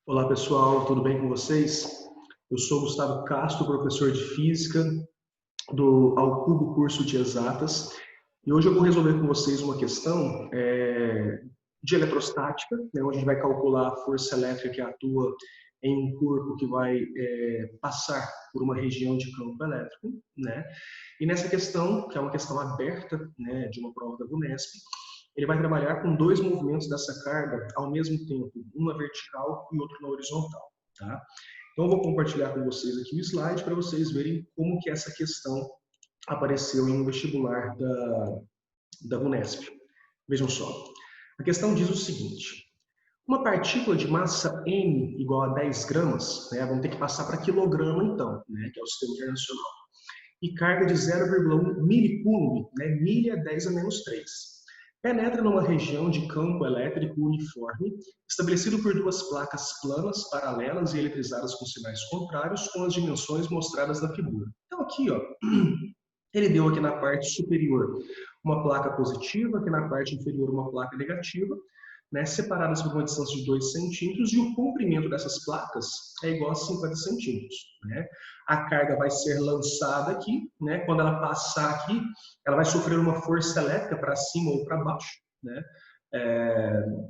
Olá pessoal, tudo bem com vocês? Eu sou Gustavo Castro, professor de Física do Ao Cubo Curso de Exatas, e hoje eu vou resolver com vocês uma questão de eletrostática, né, onde a gente vai calcular a força elétrica que atua em um corpo que vai passar por uma região de campo elétrico, né? E nessa questão, que é uma questão aberta, né, de uma prova da VUNESP, ele vai trabalhar com dois movimentos dessa carga ao mesmo tempo, um na vertical e outro na horizontal, tá? Então eu vou compartilhar com vocês aqui o slide para vocês verem como que essa questão apareceu em um vestibular da VUNESP. Vejam só. A questão diz o seguinte: uma partícula de massa m igual a 10 gramas, né, vamos ter que passar para quilograma então, né, que é o sistema internacional, e carga de 0,1 milicoulomb, né, milha 10 a menos 3. Penetra numa região de campo elétrico uniforme, estabelecido por duas placas planas, paralelas e eletrizadas com sinais contrários, com as dimensões mostradas na figura. Então aqui, ó, ele deu aqui na parte superior uma placa positiva, aqui na parte inferior uma placa negativa, né, separadas por uma distância de 2 centímetros, e o comprimento dessas placas é igual a 50 centímetros. Né? A carga vai ser lançada aqui, né? Quando ela passar aqui, ela vai sofrer uma força elétrica para cima ou para baixo. Né?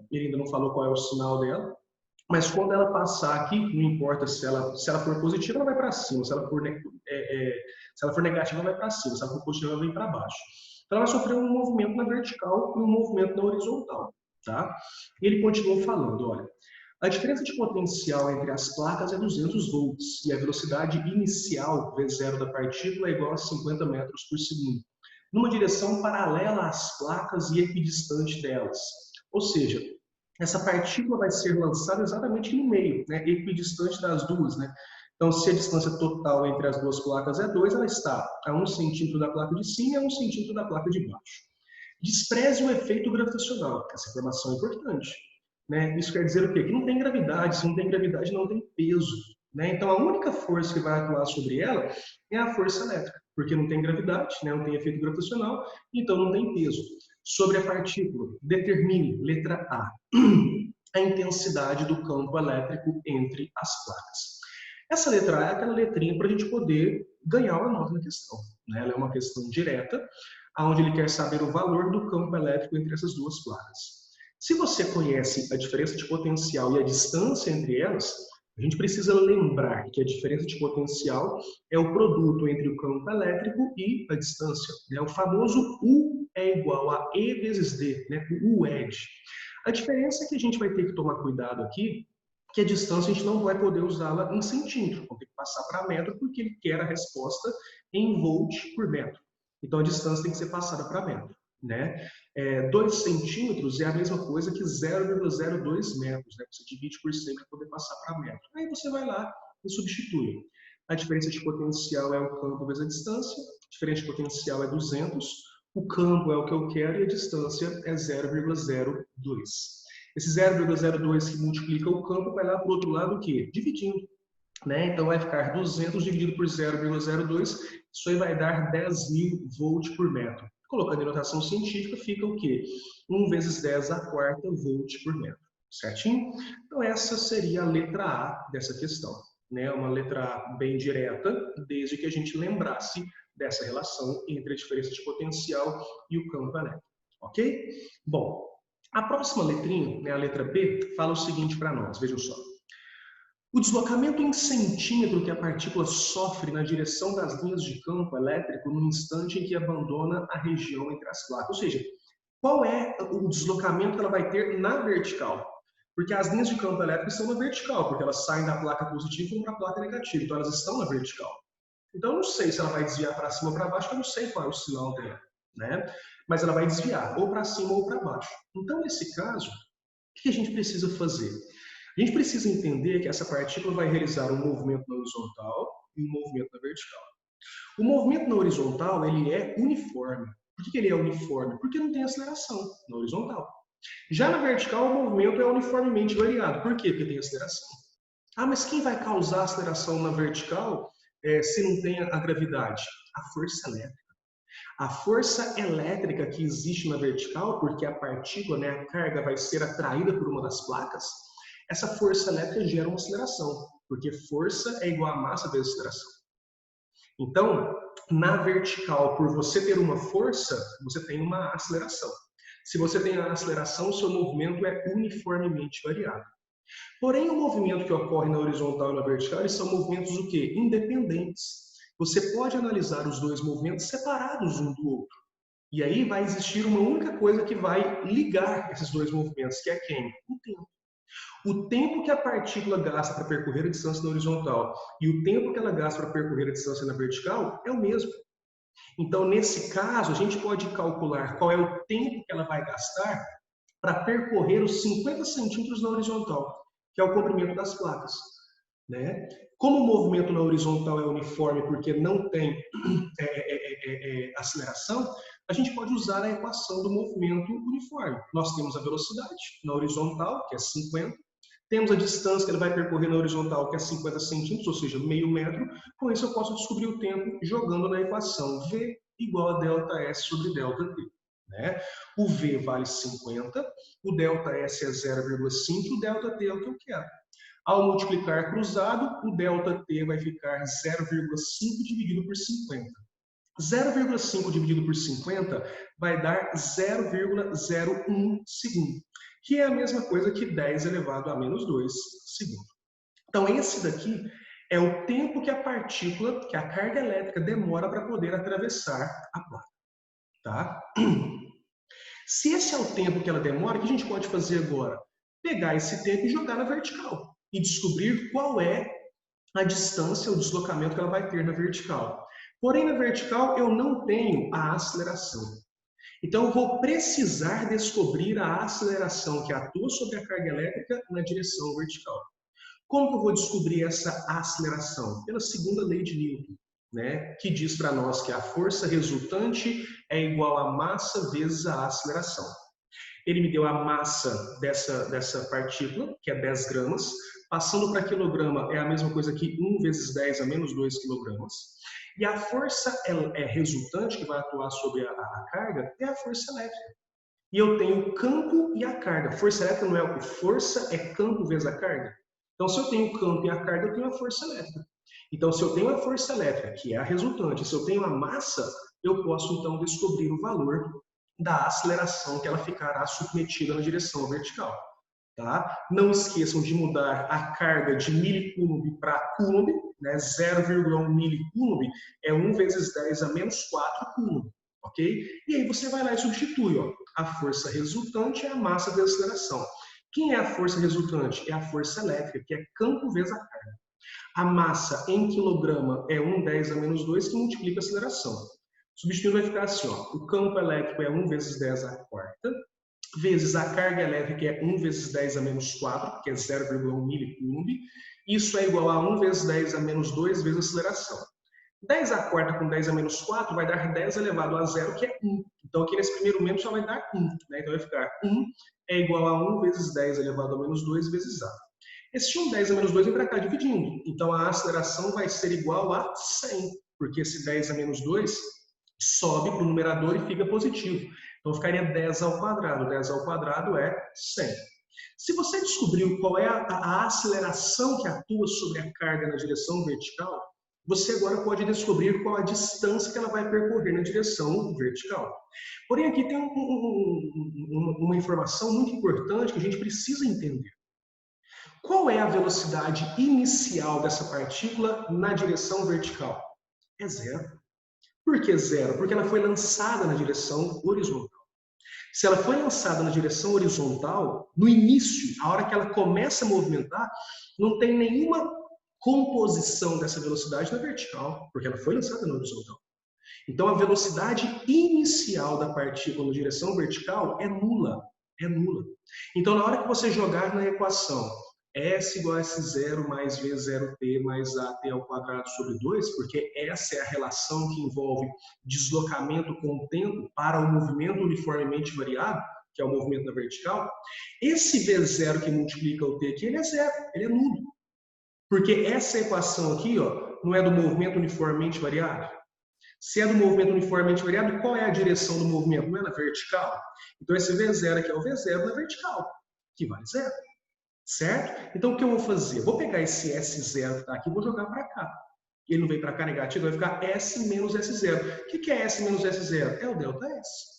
Ele ainda não falou qual é o sinal dela, mas quando ela passar aqui, não importa se ela for positiva, ela vai para cima, se ela for negativa, ela vai para cima, se ela for positiva, ela vem para baixo. Então ela vai sofrer um movimento na vertical e um movimento na horizontal. Tá? E ele continuou falando, olha, a diferença de potencial entre as placas é 200 volts e a velocidade inicial, V0 da partícula, é igual a 50 metros por segundo, numa direção paralela às placas e equidistante delas. Ou seja, essa partícula vai ser lançada exatamente no meio, né, equidistante das duas. Né? Então, se a distância total entre as duas placas é 2, ela está a 1 centímetro da placa de cima e a 1 centímetro da placa de baixo. Despreze o efeito gravitacional. Essa informação é importante. Né? Isso quer dizer o quê? Que não tem gravidade. Se não tem gravidade, não tem peso. Né? Então, a única força que vai atuar sobre ela é a força elétrica, porque não tem gravidade, né? Não tem efeito gravitacional, então não tem peso. Sobre a partícula, determine, letra A, a intensidade do campo elétrico entre as placas. Essa letra A é aquela letrinha para a gente poder ganhar uma nota na questão. Né? Ela é uma questão direta, onde ele quer saber o valor do campo elétrico entre essas duas placas. Se você conhece a diferença de potencial e a distância entre elas, a gente precisa lembrar que a diferença de potencial é o produto entre o campo elétrico e a distância. Né? O famoso U é igual a E vezes D, né? O UED. A diferença é que a gente vai ter que tomar cuidado aqui, que a distância a gente não vai poder usá-la em centímetro, vamos ter que passar para metro, porque ele quer a resposta em volt por metro. Então a distância tem que ser passada para metro. Né? 2 centímetros é a mesma coisa que 0,02 metros. Né? Você divide por 100 para poder passar para metro. Aí você vai lá e substitui. A diferença de potencial é o campo vezes a distância, a diferença de potencial é 200, o campo é o que eu quero e a distância é 0,02. Esse 0,02 que multiplica o campo vai lá para o outro lado o quê? Dividindo. Né? Então vai ficar 200 dividido por 0,02, isso aí vai dar 10.000 volts por metro. Colocando em notação científica, fica o quê? 1 vezes 10 a quarta volt por metro. Certinho? Então essa seria a letra A dessa questão. Né? Uma letra A bem direta, desde que a gente lembrasse dessa relação entre a diferença de potencial e o campo elétrico. Ok? Bom, a próxima letrinha, né, a letra B, fala o seguinte para nós, vejam só. O deslocamento em centímetro que a partícula sofre na direção das linhas de campo elétrico no instante em que abandona a região entre as placas. Ou seja, qual é o deslocamento que ela vai ter na vertical? Porque as linhas de campo elétrico estão na vertical, porque elas saem da placa positiva e vão para a placa negativa. Então, elas estão na vertical. Então, eu não sei se ela vai desviar para cima ou para baixo, porque eu não sei qual é o sinal dela. Né? Mas ela vai desviar ou para cima ou para baixo. Então, nesse caso, o que a gente precisa fazer? A gente precisa entender que essa partícula vai realizar um movimento na horizontal e um movimento na vertical. O movimento na horizontal ele é uniforme. Por que ele é uniforme? Porque não tem aceleração na horizontal. Já na vertical, o movimento é uniformemente variado. Por quê? Porque tem aceleração. Ah, mas quem vai causar aceleração na vertical se não tem a gravidade? A força elétrica. A força elétrica que existe na vertical, porque a partícula, né, a carga vai ser atraída por uma das placas, essa força elétrica gera uma aceleração, porque força é igual a massa vezes aceleração. Então, na vertical, por você ter uma força, você tem uma aceleração. Se você tem a aceleração, o seu movimento é uniformemente variável. Porém, o movimento que ocorre na horizontal e na vertical, eles são movimentos o quê? Independentes. Você pode analisar os dois movimentos separados um do outro. E aí vai existir uma única coisa que vai ligar esses dois movimentos, que é quem? O tempo. O tempo que a partícula gasta para percorrer a distância na horizontal e o tempo que ela gasta para percorrer a distância na vertical é o mesmo. Então, nesse caso, a gente pode calcular qual é o tempo que ela vai gastar para percorrer os 50 centímetros na horizontal, que é o comprimento das placas. Né? Como o movimento na horizontal é uniforme porque não tem aceleração, a gente pode usar a equação do movimento uniforme. Nós temos a velocidade na horizontal, que é 50, temos a distância que ele vai percorrer na horizontal, que é 50 centímetros, ou seja, meio metro. Com isso, eu posso descobrir o tempo jogando na equação V igual a ΔS sobre ΔT. Né? O V vale 50, o ΔS é 0,5 e o ΔT é o que eu quero. Ao multiplicar cruzado, o ΔT vai ficar 0,5 dividido por 50. 0,5 dividido por 50 vai dar 0,01 segundo, que é a mesma coisa que 10 elevado a menos 2 segundo. Então, esse daqui é o tempo que a partícula, que a carga elétrica demora para poder atravessar a placa. Tá? Se esse é o tempo que ela demora, o que a gente pode fazer agora? Pegar esse tempo e jogar na vertical e descobrir qual é a distância, o deslocamento que ela vai ter na vertical. Porém, na vertical eu não tenho a aceleração. Então, eu vou precisar descobrir a aceleração que atua sobre a carga elétrica na direção vertical. Como que eu vou descobrir essa aceleração? Pela segunda lei de Newton, né? Que diz para nós que a força resultante é igual à massa vezes a aceleração. Ele me deu a massa dessa partícula, que é 10 gramas. Passando para quilograma é a mesma coisa que 1 vezes 10 a menos 2 quilogramas. E a força resultante que vai atuar sobre a carga é a força elétrica. E eu tenho o campo e a carga. Força elétrica não é força, é campo vezes a carga. Então, se eu tenho o campo e a carga, eu tenho a força elétrica. Então, se eu tenho a força elétrica, que é a resultante, se eu tenho a massa, eu posso, então, descobrir o valor da aceleração que ela ficará submetida na direção vertical. Tá? Não esqueçam de mudar a carga de milicoulomb para coulomb, né? 0,1 milicoulomb é 1 vezes 10 a menos 4 coulomb, ok? E aí você vai lá e substitui, ó, a força resultante é a massa da aceleração. Quem é a força resultante? É a força elétrica, que é campo vezes a carga. A massa em quilograma é 1 10 a menos 2, que multiplica a aceleração. Substituindo vai ficar assim, ó, o campo elétrico é 1 vezes 10 a quarta, vezes a carga elétrica é 1 vezes 10 a menos 4, que é 0,1 milicoulomb. Isso é igual a 1 vezes 10 a menos 2 vezes a aceleração. 10 a quarta com 10 a menos 4 vai dar 10 elevado a 0, que é 1. Então, aqui nesse primeiro momento só vai dar 1. Né? Então, vai ficar 1 é igual a 1 vezes 10 elevado a menos 2 vezes A. Esse 1 10 a menos 2 vem para cá dividindo. Então, a aceleração vai ser igual a 100, porque esse 10 a menos 2 sobe para o numerador e fica positivo. Então, ficaria 10 ao quadrado. 10 ao quadrado é 100. Se você descobriu qual é a aceleração que atua sobre a carga na direção vertical, você agora pode descobrir qual a distância que ela vai percorrer na direção vertical. Porém, aqui tem uma informação muito importante que a gente precisa entender. Qual é a velocidade inicial dessa partícula na direção vertical? É zero. Por que zero? Porque ela foi lançada na direção horizontal. Se ela foi lançada na direção horizontal, no início, a hora que ela começa a movimentar, não tem nenhuma composição dessa velocidade na vertical, porque ela foi lançada na horizontal. Então, a velocidade inicial da partícula na direção vertical é nula. É nula. Então, na hora que você jogar na equação S igual a S0 mais V0t mais AT ao quadrado sobre 2, porque essa é a relação que envolve deslocamento com o tempo para o movimento uniformemente variado, que é o movimento na vertical, esse V0 que multiplica o t aqui, ele é zero, ele é nulo. Porque essa equação aqui, ó, não é do movimento uniformemente variado? Se é do movimento uniformemente variado, qual é a direção do movimento? Não é na vertical? Então esse V0 aqui é o V0 na vertical, que vale zero. certo? Então, o que eu vou fazer? Vou pegar esse S0 que está aqui e vou jogar para cá. Ele não vem para cá negativo, vai ficar S menos S0. O que é S menos S0? É o ΔS.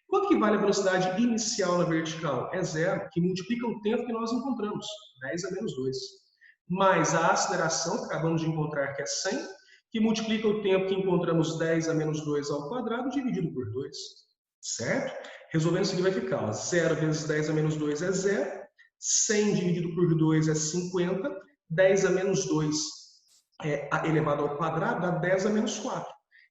Quanto que vale a velocidade inicial na vertical? É zero, que multiplica o tempo que nós encontramos, 10 a menos 2. Mais a aceleração, que acabamos de encontrar, que é 100, que multiplica o tempo que encontramos 10 a menos 2 ao quadrado, dividido por 2. Certo? Resolvendo isso aqui vai ficar, ó, 0 vezes 10 a menos 2 é 0, 100 dividido por 2 é 50, 10 a menos 2 elevado ao quadrado dá 10 a menos 4.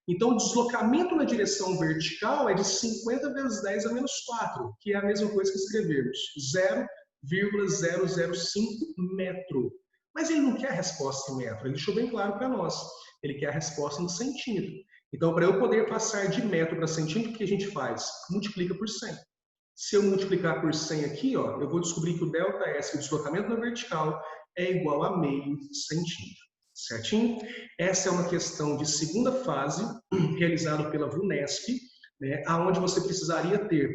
Então, o deslocamento na direção vertical é de 50 vezes 10 a menos 4, que é a mesma coisa que escrevermos 0,005 metro. Mas ele não quer a resposta em metro, ele deixou bem claro para nós. Ele quer a resposta em centímetro. Então, para eu poder passar de metro para centímetro, o que a gente faz? Multiplica por 100. Se eu multiplicar por 100 aqui, ó, eu vou descobrir que o ΔS, o deslocamento na vertical, é igual a meio centímetro. Certinho? Essa é uma questão de segunda fase, realizada pela VUNESP, né, onde você precisaria ter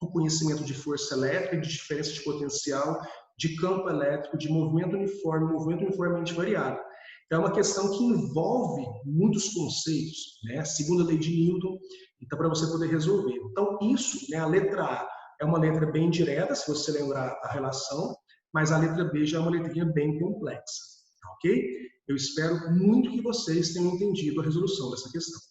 o conhecimento de força elétrica, de diferença de potencial, de campo elétrico, de movimento uniformemente variado. É uma questão que envolve muitos conceitos, né? Segundo a lei de Newton, então para você poder resolver. Então isso, né, a letra A é uma letra bem direta, se você lembrar a relação, mas a letra B já é uma letrinha bem complexa, ok? Eu espero muito que vocês tenham entendido a resolução dessa questão.